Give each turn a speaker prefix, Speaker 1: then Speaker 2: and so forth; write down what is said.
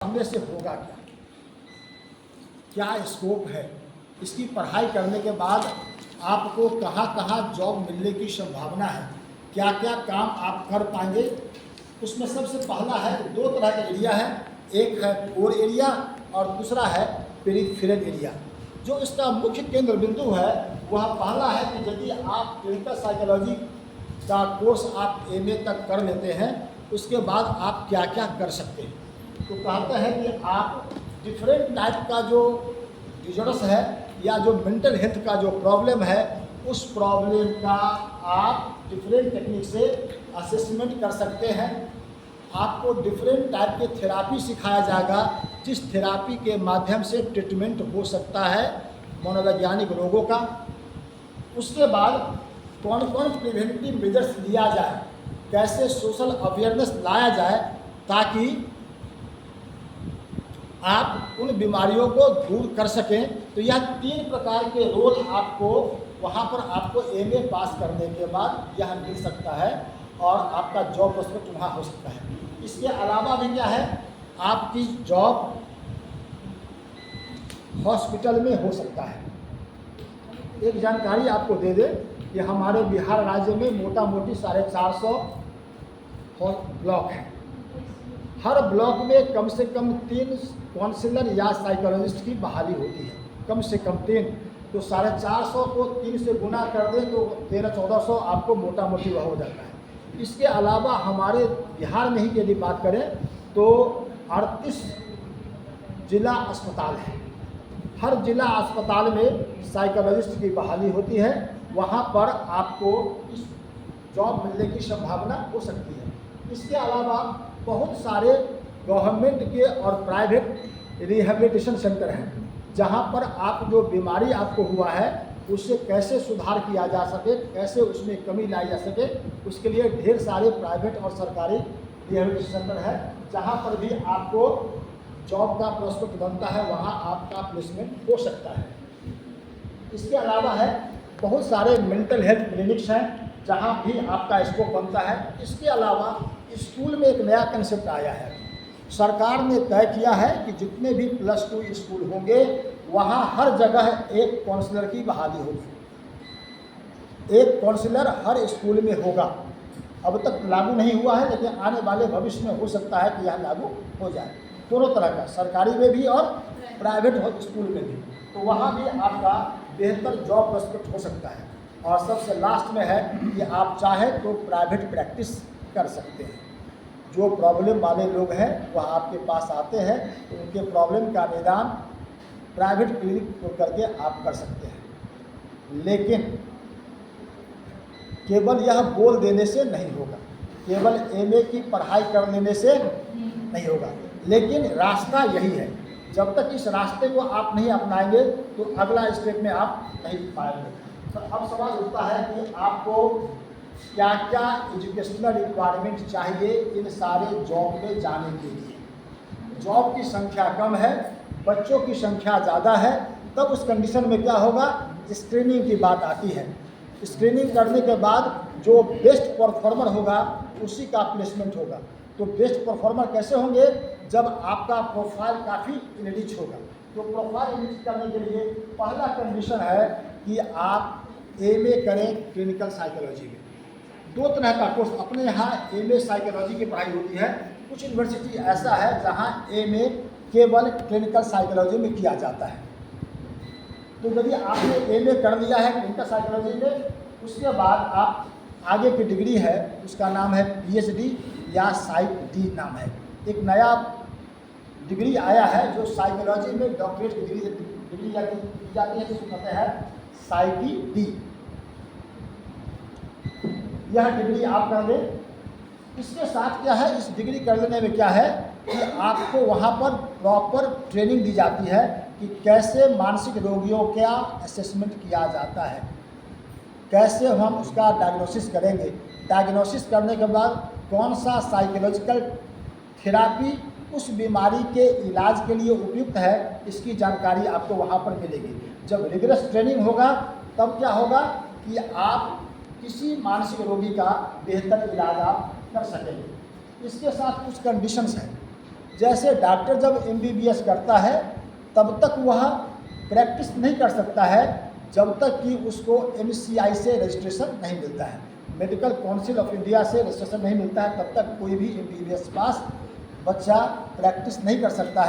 Speaker 1: सामने से होगा क्या, क्या स्कोप है, इसकी पढ़ाई करने के बाद आपको कहाँ कहाँ जॉब मिलने की संभावना है, क्या क्या काम आप कर पाएंगे। उसमें सबसे पहला है, दो तरह का एरिया है, एक है कोर एरिया और दूसरा है पेरिफेरल एरिया। जो इसका मुख्य केंद्र बिंदु है वह पहला है कि यदि आप क्लिनिकल साइकोलॉजी का कोर्स आप एमए तक कर लेते हैं उसके बाद आप क्या क्या कर सकते हैं। तो कहते हैं कि आप डिफरेंट टाइप का जो डिजॉर्डर्स है या जो मेंटल हेल्थ का जो प्रॉब्लम है उस प्रॉब्लम का आप डिफरेंट टेक्निक से असेसमेंट कर सकते हैं। आपको डिफरेंट टाइप के थेरापी सिखाया जाएगा जिस थेरापी के माध्यम से ट्रीटमेंट हो सकता है मनोवैज्ञानिक रोगों का। उसके बाद कौन कौन प्रिवेंटिव मेजर्स लिया जाए, कैसे सोशल अवेयरनेस लाया जाए ताकि आप उन बीमारियों को दूर कर सकें। तो यह 3 प्रकार के रोल आपको वहाँ पर आपको एमए पास करने के बाद यह मिल सकता है और आपका जॉब प्रोस्पेक्ट वहाँ हो सकता है। इसके अलावा भी क्या है, आपकी जॉब हॉस्पिटल में हो सकता है। एक जानकारी आपको दे दें कि हमारे बिहार राज्य में मोटा मोटी 450 ब्लॉक हैं। हर ब्लॉक में कम से कम 3 काउंसलर या साइकोलॉजिस्ट की बहाली होती है, कम से कम 3। तो 450 को 3 से गुना कर दें तो 1300-1400 आपको मोटा मोटी वह हो जाता है। इसके अलावा हमारे बिहार में ही यदि बात करें तो 38 जिला अस्पताल हैं। हर जिला अस्पताल में साइकोलॉजिस्ट की बहाली होती है, वहाँ पर आपको इस जॉब मिलने की संभावना हो सकती है। इसके अलावा बहुत सारे गवर्नमेंट के और प्राइवेट रिहेबिलिटेशन सेंटर हैं जहाँ पर आप जो बीमारी आपको हुआ है उससे कैसे सुधार किया जा सके, कैसे उसमें कमी लाई जा सके, उसके लिए ढेर सारे प्राइवेट और सरकारी रिहेबिलिटेशन सेंटर है जहाँ पर भी आपको जॉब का प्रोस्पेक्ट बनता है, वहाँ आपका प्लेसमेंट हो सकता है। इसके अलावा है बहुत सारे मेंटल हेल्थ क्लिनिक्स हैं जहाँ भी आपका स्कोप बनता है। इसके अलावा स्कूल में एक नया कंसेप्ट आया है, सरकार ने तय किया है कि जितने भी +2 स्कूल होंगे वहाँ हर जगह एक काउंसलर की बहाली होगी। एक काउंसलर हर स्कूल में होगा। अब तक लागू नहीं हुआ है लेकिन आने वाले भविष्य में हो सकता है कि यह लागू हो जाए, दोनों तरह का, सरकारी में भी और प्राइवेट स्कूल में भी। तो वहाँ भी आपका बेहतर जॉब प्रोस्पेक्ट हो सकता है। और सबसे लास्ट में है कि आप चाहें तो प्राइवेट प्रैक्टिस कर सकते हैं। जो प्रॉब्लम वाले लोग हैं वह आपके पास आते हैं तो उनके प्रॉब्लम का निदान प्राइवेट क्लिनिक को करके आप कर सकते हैं। लेकिन केवल यह बोल देने से नहीं होगा, केवल एमए की पढ़ाई कर लेने से नहीं होगा, लेकिन रास्ता यही है। जब तक इस रास्ते को आप नहीं अपनाएंगे तो अगला स्टेप में आप नहीं पाएंगे। तो अब सवाल उठता है कि आपको क्या क्या एजुकेशनल रिक्वायरमेंट चाहिए इन सारे जॉब में जाने के लिए। जॉब की संख्या कम है, बच्चों की संख्या ज़्यादा है, तब उस कंडीशन में क्या होगा, स्क्रीनिंग की बात आती है। स्क्रीनिंग करने के बाद जो बेस्ट परफॉर्मर होगा उसी का प्लेसमेंट होगा। तो बेस्ट परफॉर्मर कैसे होंगे, जब आपका प्रोफाइल काफ़ी इनरिच होगा। तो प्रोफाइल इनरिच करने के लिए पहला कंडीशन है कि आप एमए करें क्लिनिकल साइकोलॉजी में। 2 तरह का कोर्स अपने यहाँ एमए साइकोलॉजी की पढ़ाई होती है। कुछ यूनिवर्सिटी ऐसा है जहाँ एमए केवल क्लिनिकल साइकोलॉजी में किया जाता है। तो यदि आपने एमए कर लिया है क्लिनिकल साइकोलॉजी में, उसके बाद आप आगे की डिग्री है उसका नाम है पीएचडी या साइक डी नाम है। एक नया डिग्री आया है जो साइकोलॉजी में डॉक्टरेट की डिग्री दी जाती है, जिसको कहते हैं साइकी डी। यह डिग्री आप कर लें। इसके साथ क्या है, इस डिग्री कर लेने में क्या है कि आपको वहाँ पर प्रॉपर ट्रेनिंग दी जाती है कि कैसे मानसिक रोगियों का असेसमेंट किया जाता है, कैसे हम उसका डायग्नोसिस करेंगे, डायग्नोसिस करने के बाद कौन सा साइकोलॉजिकल थेरापी उस बीमारी के इलाज के लिए उपयुक्त है, इसकी जानकारी आपको वहाँ पर मिलेगी। जब रिगरस ट्रेनिंग होगा तब क्या होगा कि आप किसी मानसिक रोगी का बेहतर इलाज आप कर सकेंगे। इसके साथ कुछ कंडीशंस हैं। जैसे डॉक्टर जब MBBS करता है तब तक वह प्रैक्टिस नहीं कर सकता है जब तक कि उसको MCI से रजिस्ट्रेशन नहीं मिलता है, मेडिकल काउंसिल ऑफ इंडिया से रजिस्ट्रेशन नहीं मिलता है, तब तक कोई भी MBBS पास बच्चा प्रैक्टिस नहीं कर सकता है।